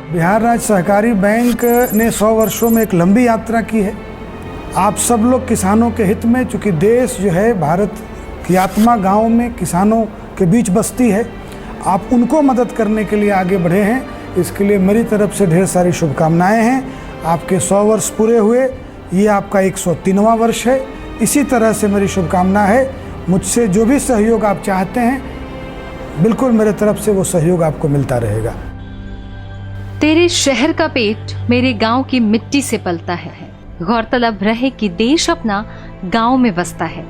बिहार राज्य सहकारी बैंक ने 100 वर्षों में एक लंबी यात्रा की है। आप सब लोग किसानों के हित में, चूँकि देश जो है भारत की आत्मा गाँव में किसानों के बीच बसती है, आप उनको मदद करने के लिए आगे बढ़े हैं। इसके लिए मेरी तरफ से ढेर सारी शुभकामनाएं हैं। आपके 100 वर्ष पूरे हुए, ये आपका 103वां वर्ष है। इसी तरह से मेरी शुभकामना है। मुझसे जो भी सहयोग आप चाहते हैं, बिल्कुल मेरे तरफ से वो सहयोग आपको मिलता रहेगा। तेरे शहर का पेट मेरे गांव की मिट्टी से पलता है। गौरतलब रहे कि देश अपना गांव में बसता है।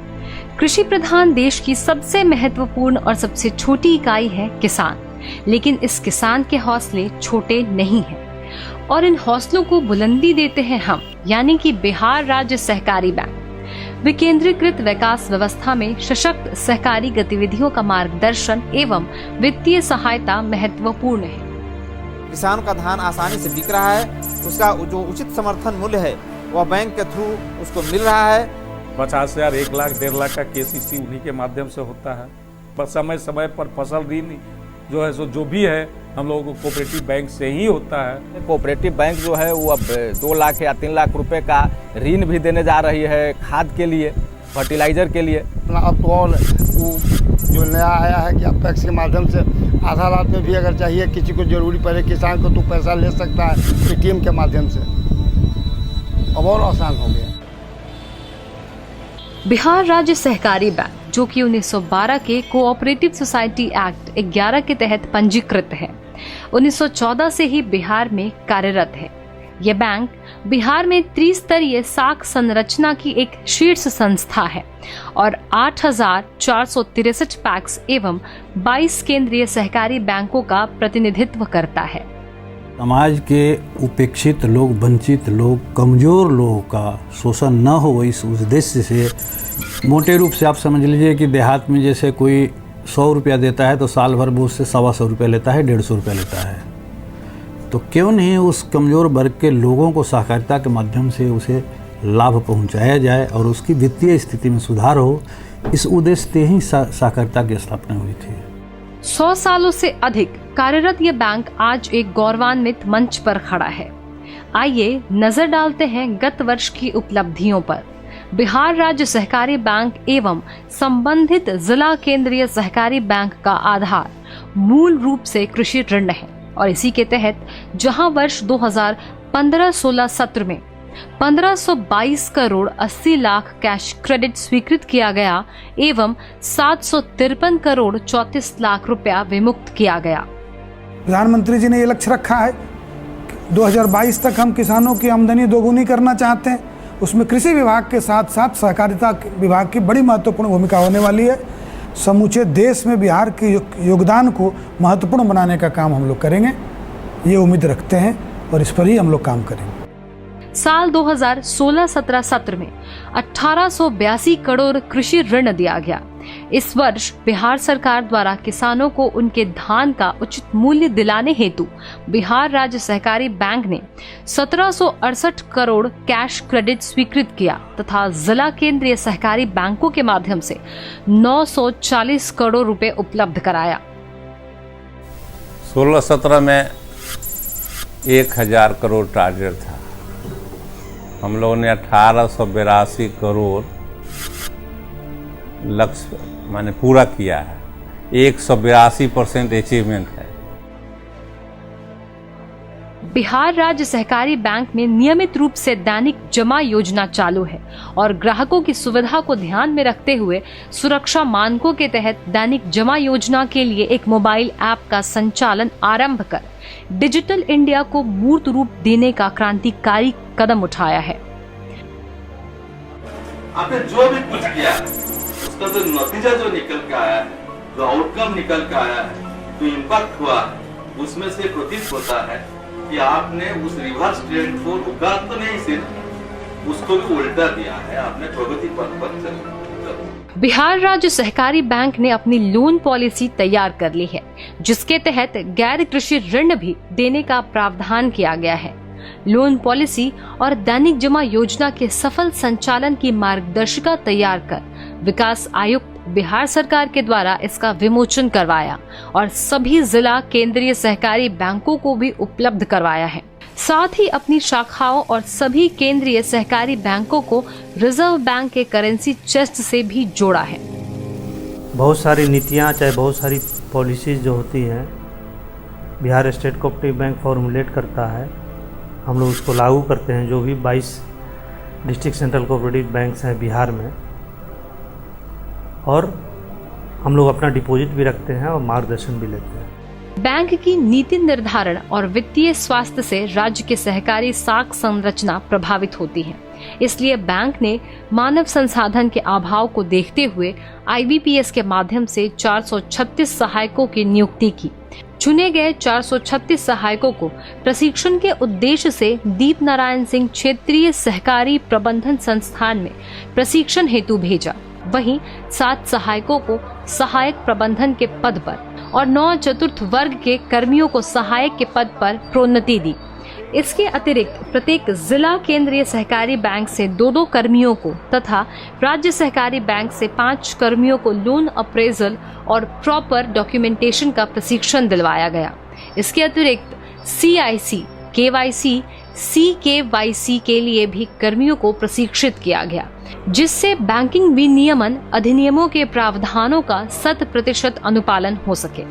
कृषि प्रधान देश की सबसे महत्वपूर्ण और सबसे छोटी इकाई है किसान, लेकिन इस किसान के हौसले छोटे नहीं हैं और इन हौसलों को बुलंदी देते हैं हम, यानी कि बिहार राज्य सहकारी बैंक। विकेंद्रीकृत विकास व्यवस्था में सशक्त सहकारी गतिविधियों का मार्गदर्शन एवं वित्तीय सहायता महत्वपूर्ण है। किसान का धान आसानी से बिक रहा है, उसका जो उचित समर्थन मूल्य है वह बैंक के थ्रू उसको मिल रहा है। 50,000, 1 लाख, 1.5 लाख का KCC उन्हीं के माध्यम से होता है। पर समय समय पर फसल ऋण जो है सो जो भी है हम लोगों को कोऑपरेटिव बैंक से ही होता है। कोऑपरेटिव बैंक जो है वो अब 2 लाख या 3 लाख रुपए का ऋण भी देने जा रही है, खाद के लिए, फर्टिलाइजर के लिए। अब तो और जो नया आया है कि अब पैक्स के माध्यम से आधा रात में भी अगर चाहिए किसी को जरूरी पड़े किसान को, तो पैसा ले सकता है ATM के माध्यम से। अब और आसान हो गया। बिहार राज्य सहकारी बैंक, जो कि 1912 के कोऑपरेटिव सोसाइटी एक्ट 11 के तहत पंजीकृत है, 1914 से ही बिहार में कार्यरत है। यह बैंक बिहार में त्रिस्तरीय साख संरचना की एक शीर्ष संस्था है और 8,463 पैक्स एवं 22 केंद्रीय सहकारी बैंकों का प्रतिनिधित्व करता है। समाज के उपेक्षित लोग, वंचित लोग, कमजोर लोगों का शोषण न हो, इस उद्देश्य से मोटे रूप से आप समझ लीजिए कि देहात में जैसे कोई 100 रुपया देता है तो साल भर वो उससे 125 रुपया लेता है, 150 रुपया लेता है। तो क्यों नहीं उस कमज़ोर वर्ग के लोगों को सहकारिता के माध्यम से उसे लाभ पहुंचाया जाए और उसकी वित्तीय स्थिति में सुधार हो। इस उद्देश्य से ही सहकारिता की स्थापना हुई थी। 100 सालों से अधिक कार्यरत यह बैंक आज एक गौरवान्वित मंच पर खड़ा है। आइए नजर डालते हैं गत वर्ष की उपलब्धियों पर। बिहार राज्य सहकारी बैंक एवं संबंधित जिला केंद्रीय सहकारी बैंक का आधार मूल रूप से कृषि ऋण है और इसी के तहत जहां वर्ष 2015-16 सत्र में 1522 करोड़ 80 लाख कैश क्रेडिट स्वीकृत किया गया एवं 753 करोड़ 34 लाख रुपया विमुक्त किया गया। प्रधानमंत्री जी ने ये लक्ष्य रखा है 2022 तक हम किसानों की आमदनी दोगुनी करना चाहते हैं। उसमें कृषि विभाग के साथ साथ सहकारिता विभाग की बड़ी महत्वपूर्ण भूमिका होने वाली है। समूचे देश में बिहार के योगदान को महत्वपूर्ण बनाने का काम हम लोग करेंगे, ये उम्मीद रखते हैं और इस पर ही हम लोग काम करेंगे। साल 2016-17 सत्र में 1882 करोड़ कृषि ऋण दिया गया। इस वर्ष बिहार सरकार द्वारा किसानों को उनके धान का उचित मूल्य दिलाने हेतु बिहार राज्य सहकारी बैंक ने 1768 करोड़ कैश क्रेडिट स्वीकृत किया तथा जिला केंद्रीय सहकारी बैंकों के माध्यम से 940 करोड़ रुपए उपलब्ध कराया। 16-17 में 1000 करोड़ टारगेट था। हम लोगों ने 1882 करोड़ लक्ष्य माने पूरा किया है। 182% अचीवमेंट है। बिहार राज्य सहकारी बैंक में नियमित रूप से दैनिक जमा योजना चालू है और ग्राहकों की सुविधा को ध्यान में रखते हुए सुरक्षा मानकों के तहत दैनिक जमा योजना के लिए एक मोबाइल ऐप का संचालन आरंभ कर डिजिटल इंडिया को मूर्त रूप देने का क्रांतिकारी कदम उठाया है। आपने जो भी कुछ किया उसका जो नतीजा जो निकल के आया है, जो आउटकम निकल के आया है, जो इम्पैक्ट हुआ, उसमें से प्रतीत होता है कि आपने उस रिवर्स ट्रेंड को रुका तो नहीं, सिर्फ उसको भी उल्टा दिया है। आपने प्रगति पथ पर चल। बिहार राज्य सहकारी बैंक ने अपनी लोन पॉलिसी तैयार कर ली है, जिसके तहत गैर कृषि ऋण भी देने का प्रावधान किया गया है। लोन पॉलिसी और दैनिक जमा योजना के सफल संचालन की मार्गदर्शिका तैयार कर विकास आयुक्त बिहार सरकार के द्वारा इसका विमोचन करवाया और सभी जिला केंद्रीय सहकारी बैंकों को भी उपलब्ध करवाया है। साथ ही अपनी शाखाओं और सभी केंद्रीय सहकारी बैंकों को रिजर्व बैंक के करेंसी चेस्ट से भी जोड़ा है। बहुत सारी नीतियाँ चाहे बहुत सारी पॉलिसीज़ जो होती हैं Bihar state cooperative bank formulate करता है, हम लोग उसको लागू करते हैं। जो भी 22 डिस्ट्रिक्ट सेंट्रल कोऑपरेटिव बैंक्स हैं बिहार में, और हम लोग अपना डिपॉजिट भी रखते हैं और मार्गदर्शन भी लेते हैं। बैंक की नीति निर्धारण और वित्तीय स्वास्थ्य से राज्य के सहकारी साख संरचना प्रभावित होती है। इसलिए बैंक ने मानव संसाधन के अभाव को देखते हुए IBPS के माध्यम से 436 सहायकों की नियुक्ति की। चुने गए 436 सहायकों को प्रशिक्षण के उद्देश्य से दीप नारायण सिंह क्षेत्रीय सहकारी प्रबंधन संस्थान में प्रशिक्षण हेतु भेजा। वहीं 7 सहायकों को सहायक प्रबंधन के पद पर और 9 चतुर्थ वर्ग के कर्मियों को सहायक के पद पर प्रोन्नति दी। इसके अतिरिक्त प्रत्येक जिला केंद्रीय सहकारी बैंक से 2-2 कर्मियों को तथा राज्य सहकारी बैंक से 5 कर्मियों को लोन अप्रेजल और प्रॉपर डॉक्यूमेंटेशन का प्रशिक्षण दिलवाया गया। इसके अतिरिक्त CIC, KYC, CKYC के लिए भी कर्मियों को प्रशिक्षित किया गया, जिससे बैंकिंग विनियमन अधिनियमों के प्रावधानों का 100% अनुपालन हो सके।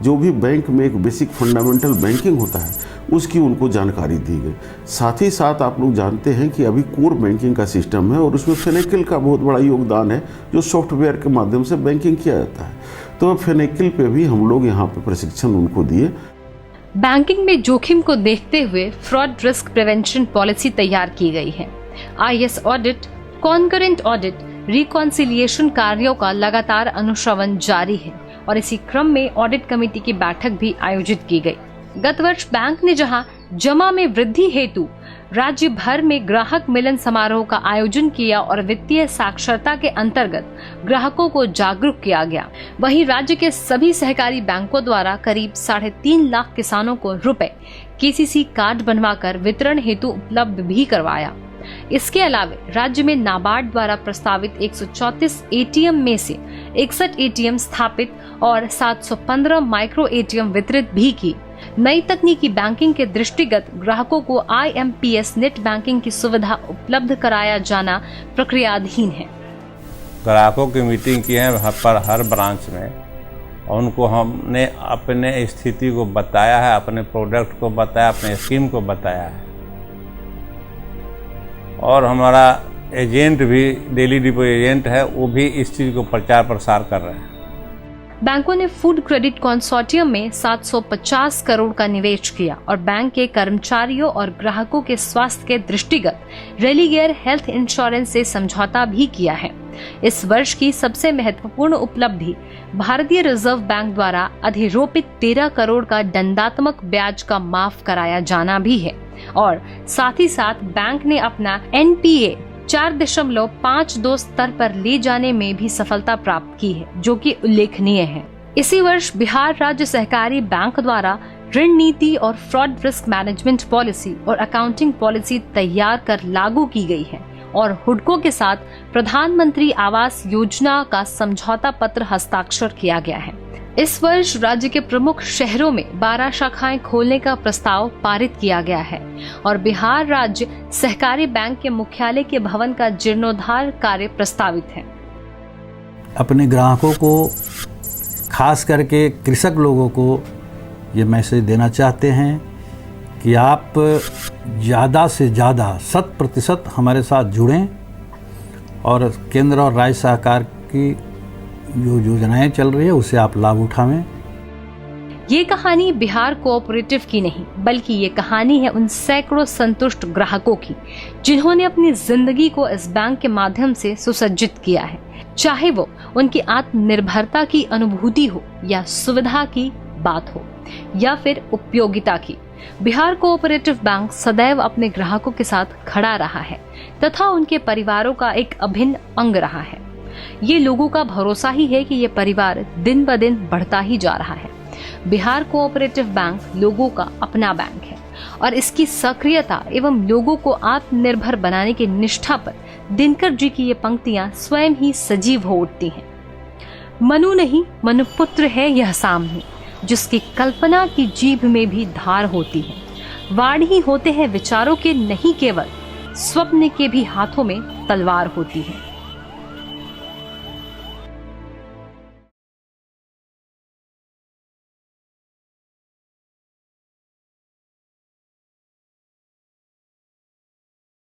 जो भी बैंक में एक बेसिक फंडामेंटल बैंकिंग होता है उसकी उनको जानकारी दी गई। साथ ही साथ आप लोग जानते हैं कि अभी कोर बैंकिंग का सिस्टम है और उसमें फेनेकिल का बहुत बड़ा योगदान है, जो सॉफ्टवेयर के माध्यम से बैंकिंग किया जाता है। तो फेनेकिल पे भी हम लोग यहाँ पे प्रशिक्षण उनको दिए। बैंकिंग में जोखिम को देखते हुए फ्रॉड रिस्क प्रिवेंशन पॉलिसी तैयार की गई है। IS audit, concurrent audit, reconciliation कार्यों का लगातार अनुश्रवण जारी है और इसी क्रम में ऑडिट कमेटी की बैठक भी आयोजित की गई। गत वर्ष बैंक ने जहां जमा में वृद्धि हेतु राज्य भर में ग्राहक मिलन समारोह का आयोजन किया और वित्तीय साक्षरता के अंतर्गत ग्राहकों को जागरूक किया गया, वहीं राज्य के सभी सहकारी बैंकों द्वारा करीब 3.5 लाख किसानों को रुपए KCC कार्ड बनवाकर वितरण हेतु उपलब्ध भी करवाया। इसके अलावा राज्य में नाबार्ड द्वारा प्रस्तावित 134 ATM में से 61 ATM स्थापित और 715 माइक्रो ATM वितरित भी की। नई तकनीकी बैंकिंग के दृष्टिगत ग्राहकों को IMPS नेट बैंकिंग की सुविधा उपलब्ध कराया जाना प्रक्रियाधीन है। ग्राहकों की मीटिंग की है हर ब्रांच में, और उनको हमने अपने स्थिति को बताया है, अपने प्रोडक्ट को बताया, अपने स्कीम को बताया है। और हमारा एजेंट भी, डेली डिपो एजेंट है, वो भी इस चीज़ को प्रचार प्रसार कर रहे हैं। बैंकों ने फूड क्रेडिट कंसोर्टियम में 750 करोड़ का निवेश किया और बैंक के कर्मचारियों और ग्राहकों के स्वास्थ्य के दृष्टिगत रेलिगेयर हेल्थ इंश्योरेंस से समझौता भी किया है। इस वर्ष की सबसे महत्वपूर्ण उपलब्धि भारतीय रिजर्व बैंक द्वारा अधिरोपित 13 करोड़ का दंडात्मक ब्याज का माफ कराया जाना भी है और साथ ही साथ बैंक ने अपना NPA 4.52 स्तर पर ले जाने में भी सफलता प्राप्त की है, जो कि उल्लेखनीय है। इसी वर्ष बिहार राज्य सहकारी बैंक द्वारा ऋण नीति और फ्रॉड रिस्क मैनेजमेंट पॉलिसी और अकाउंटिंग पॉलिसी तैयार कर लागू की गई है और हुडको के साथ प्रधानमंत्री आवास योजना का समझौता पत्र हस्ताक्षर किया गया है। इस वर्ष राज्य के प्रमुख शहरों में 12 शाखाएं खोलने का प्रस्ताव पारित किया गया है और बिहार राज्य सहकारी बैंक के मुख्यालय के भवन का जीर्णोद्धार कार्य प्रस्तावित है। अपने ग्राहकों को, खास करके कृषक लोगों को ये मैसेज देना चाहते हैं कि आप ज़्यादा से ज़्यादा 100% हमारे साथ जुड़ें और केंद्र और राज्य सरकार की जो योजनाएं चल रही है उससे आप लाभ उठावें। ये कहानी बिहार कोऑपरेटिव की नहीं, बल्कि ये कहानी है उन सैकड़ों संतुष्ट ग्राहकों की जिन्होंने अपनी जिंदगी को इस बैंक के माध्यम से सुसज्जित किया है, चाहे वो उनकी आत्मनिर्भरता की अनुभूति हो या सुविधा की बात हो या फिर उपयोगिता की। बिहार कोऑपरेटिव बैंक सदैव अपने ग्राहकों के साथ खड़ा रहा है तथा उनके परिवारों का एक अभिन्न अंग रहा है। ये लोगों का भरोसा ही है कि ये परिवार दिन ब दिन बढ़ता ही जा रहा है। बिहार कोऑपरेटिव बैंक लोगों का अपना बैंक है और इसकी सक्रियता एवं लोगों को आत्मनिर्भर बनाने की निष्ठा पर दिनकर जी की ये पंक्तियां स्वयं ही सजीव हो उठती हैं। मनु नहीं मनुपुत्र है यह सामने, जिसकी कल्पना की जीभ में भी धार होती है। वाणी होते हैं विचारों के, नहीं केवल स्वप्न के भी हाथों में तलवार होती है।